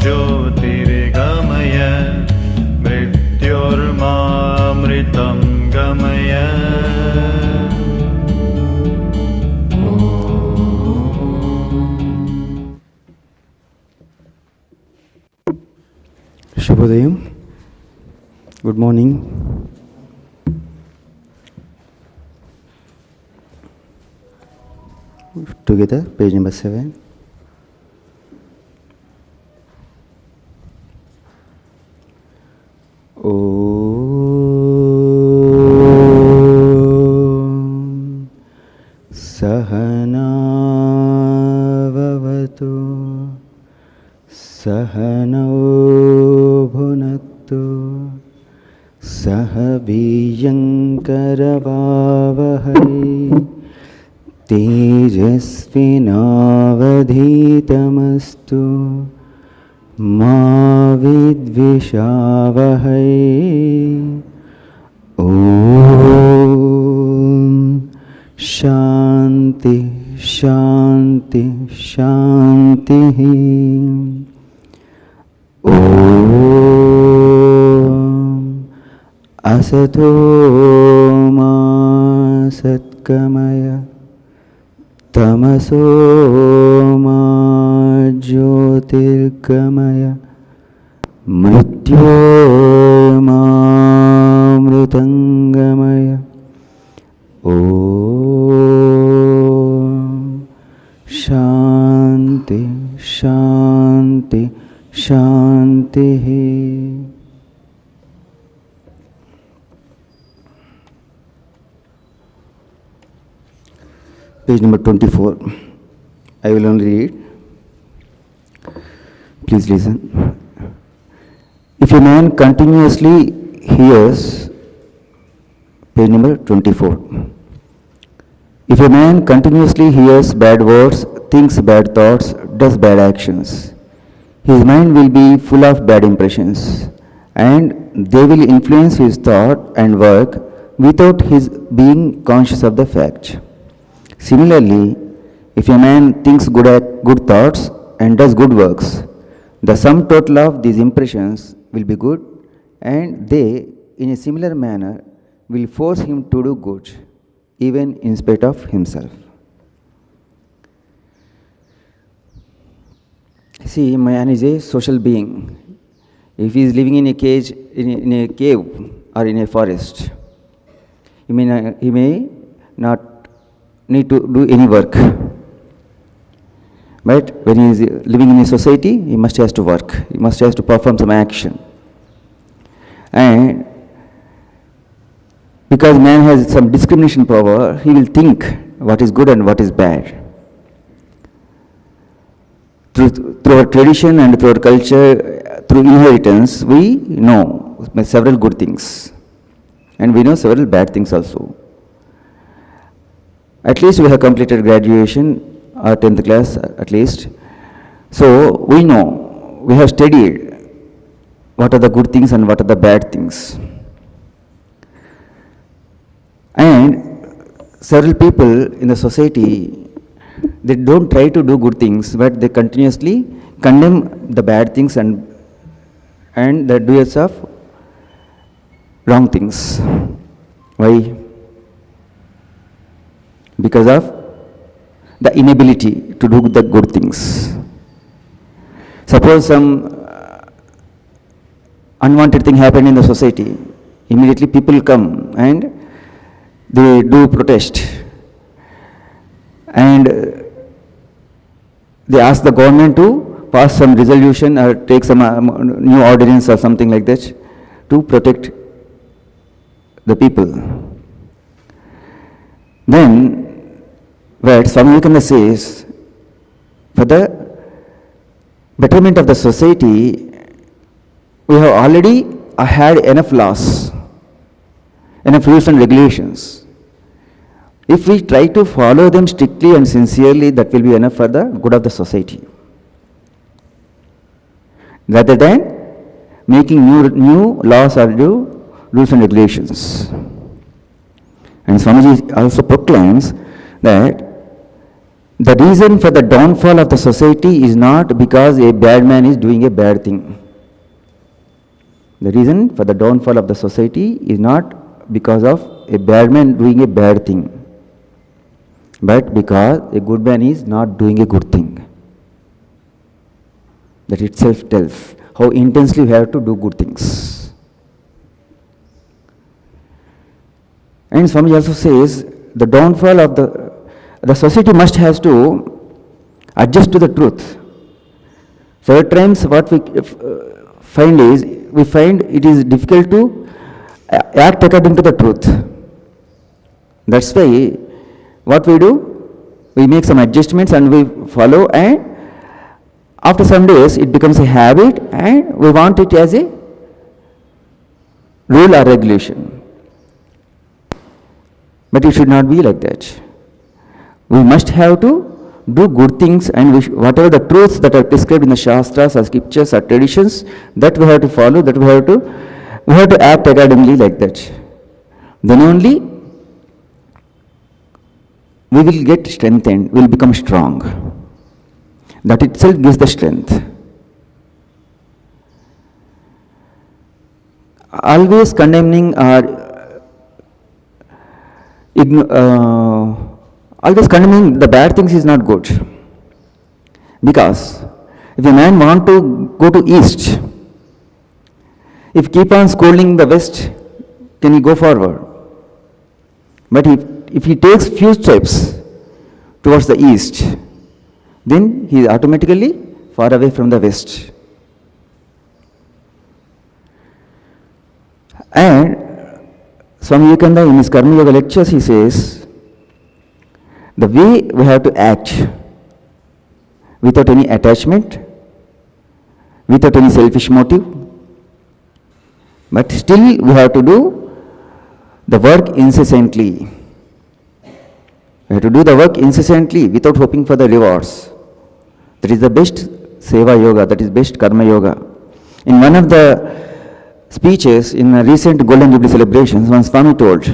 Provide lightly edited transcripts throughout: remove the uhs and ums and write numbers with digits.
ज्योतिर्गमय मृत्योर्मामृतं गमय। Shubhodayam. Good morning. Together, page number 7. Om Sahana Vavatu Sahano Bhunattu Sahabhiyankaravavahai Tejasvinavadhitamastu Ma vidvishavahai. Om Shanti Shanti Shanti. Om Asato Ma Satkamaya Tamaso ma jyotirgamaya mrityo ma mritangamaya. Om Shanti Shanti Shanti. Page number 24. I will only read. Please listen. If a man continuously hears, page number 24. If a man continuously hears bad words, thinks bad thoughts, does bad actions, his mind will be full of bad impressions, and they will influence his thought and work without his being conscious of the fact. Similarly, if a man thinks good thoughts and does good works, the sum total of these impressions will be good, and they, in a similar manner, will force him to do good, even in spite of himself. See, man is a social being. If he is living in a cage, in a cave or in a forest, he may not need to do any work. But when he is living in a society, he must has to work. He must has to perform some action. And because man has some discrimination power, he will think what is good and what is bad. Through our tradition and through our culture, through inheritance, we know several good things. And we know several bad things also. At least we have completed graduation or 10th class at least. So we know, we have studied what are the good things and what are the bad things. And several people in the society, they don't try to do good things, but they continuously condemn the bad things and the doers of wrong things. Why? Because of the inability to do the good things. Suppose some unwanted thing happened in the society, immediately people come and they do protest, and they ask the government to pass some resolution or take some new ordinance or something like that to protect the people. Then what Swami Vivekananda says, for the betterment of the society, we have already had enough laws, enough rules and regulations. If we try to follow them strictly and sincerely, that will be enough for the good of the society. Rather than making new laws or new rules and regulations. And Swamiji also proclaims that The reason for the downfall of the society is not because a bad man is doing a bad thing. The reason for the downfall of the society is not because of a bad man doing a bad thing, but because a good man is not doing a good thing. That itself tells how intensely we have to do good things. And Swami also says the downfall of the society must has to adjust to the truth. So at times what we find is, we find it is difficult to act according to the truth. That's why what we do, we make some adjustments and we follow, and after some days it becomes a habit and we want it as a rule or regulation. But it should not be like that. We must have to do good things, and whatever the truths that are prescribed in the Shastras or scriptures or traditions, that we have to follow, that we have to act accordingly like that. Then only we will get strengthened, we will become strong. That itself gives the strength. Always condemning or always condemning the bad things is not good. Because if a man want to go to east, if keep on scolding the west, can he go forward? But if he takes few steps towards the east, then he is automatically far away from the west. And Swami Vivekananda in his Karma Yoga lectures, he says, the way we have to act without any attachment, without any selfish motive, but still we have to do the work incessantly. We have to do the work incessantly without hoping for the rewards. That is the best Seva Yoga, that is best Karma Yoga. In one of the speeches in a recent Golden Jubilee celebrations, one Swami told,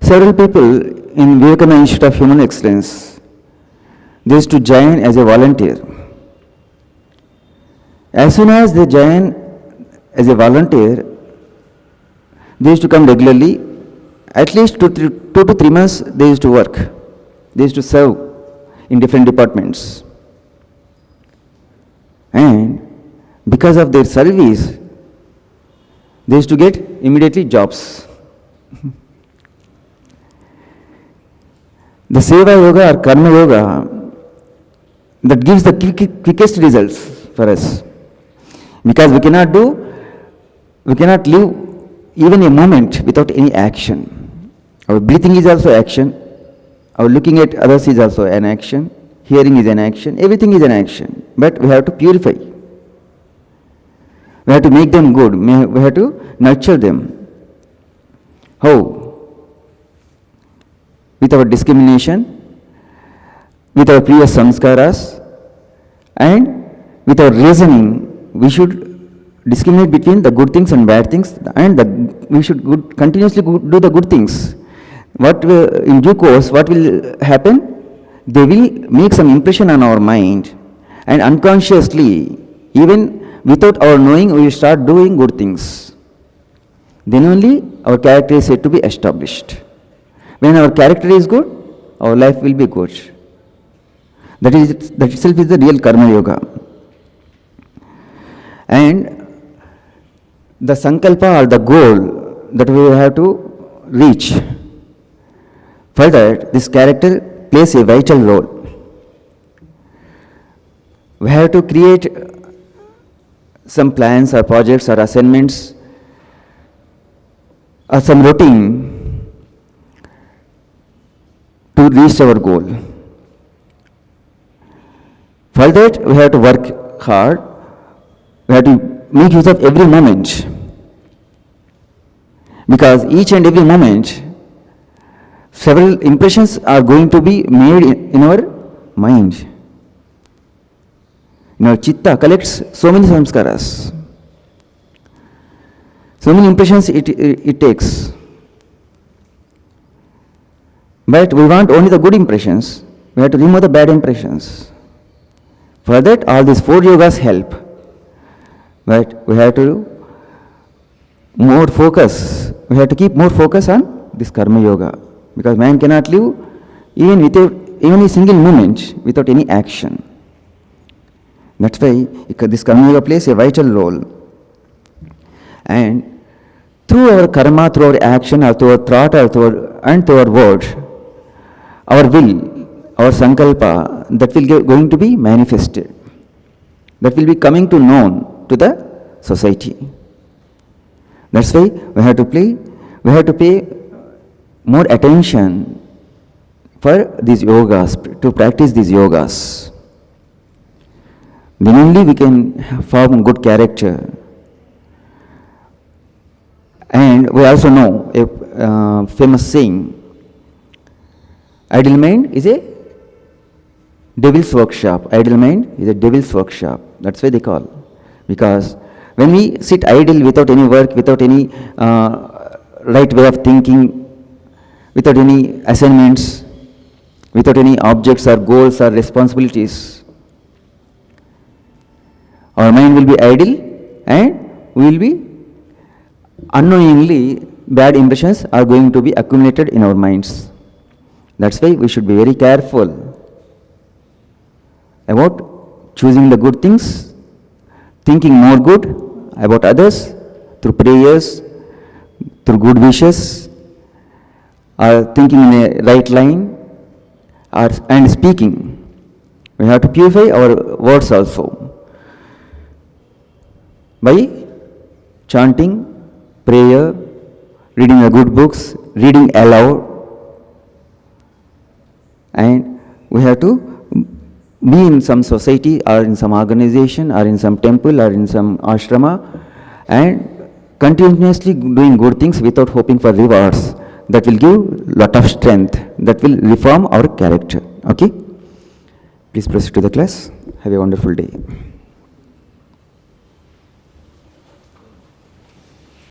several people in Vivekananda Institute of Human Excellence, they used to join as a volunteer. As soon as they join as a volunteer, they used to come regularly. At least 2 to 3 months they used to work. They used to serve in different departments. And because of their service, they used to get immediately jobs. The Seva Yoga or Karma Yoga, that gives the quickest results for us. Because we cannot live even a moment without any action. Our breathing is also action. Our looking at others is also an action. Hearing is an action. Everything is an action. But we have to purify. We have to make them good. We have to nurture them. How? With our discrimination, with our previous samskaras, and with our reasoning, we should discriminate between the good things and bad things, and we should continuously do the good things. In due course, what will happen? They will make some impression on our mind, and unconsciously, even without our knowing, we will start doing good things. Then only our character is said to be established. When our character is good, our life will be good. That itself is the real Karma Yoga. And the sankalpa or the goal that we have to reach, for that this character plays a vital role. We have to create some plans or projects or assignments or some routine to reach our goal. For that, we have to work hard. We have to make use of every moment. Because each and every moment, several impressions are going to be made in our mind. In our chitta collects so many samskaras. So many impressions it takes. But we want only the good impressions. We have to remove the bad impressions. For that, all these 4 yogas help. But we have to more focus. We have to keep more focus on this karma yoga, because man cannot live even without even a single moment without any action. That's why this karma yoga plays a vital role. And through our karma, through our action, or through our thought, or through our word, our will, our sankalpa, that will going to be manifested. That will be coming to known to the society. That's why we have to pay more attention for these yogas, to practice these yogas. Then only we can form good character. And we also know a famous saying, idle mind is a devil's workshop. Idle mind is a devil's workshop. That's why they call. Because when we sit idle without any work, without any right way of thinking, without any assignments, without any objects or goals or responsibilities, our mind will be idle and we will be unknowingly bad impressions are going to be accumulated in our minds. That's why we should be very careful about choosing the good things, thinking more good about others through prayers, through good wishes, or thinking in a right line, and speaking. We have to purify our words also by chanting, prayer, reading the good books, reading aloud, and we have to be in some society or in some organization or in some temple or in some ashrama and continuously doing good things without hoping for rewards. That will give lot of strength, that will reform our character. Okay? Please proceed to the class. Have a wonderful day.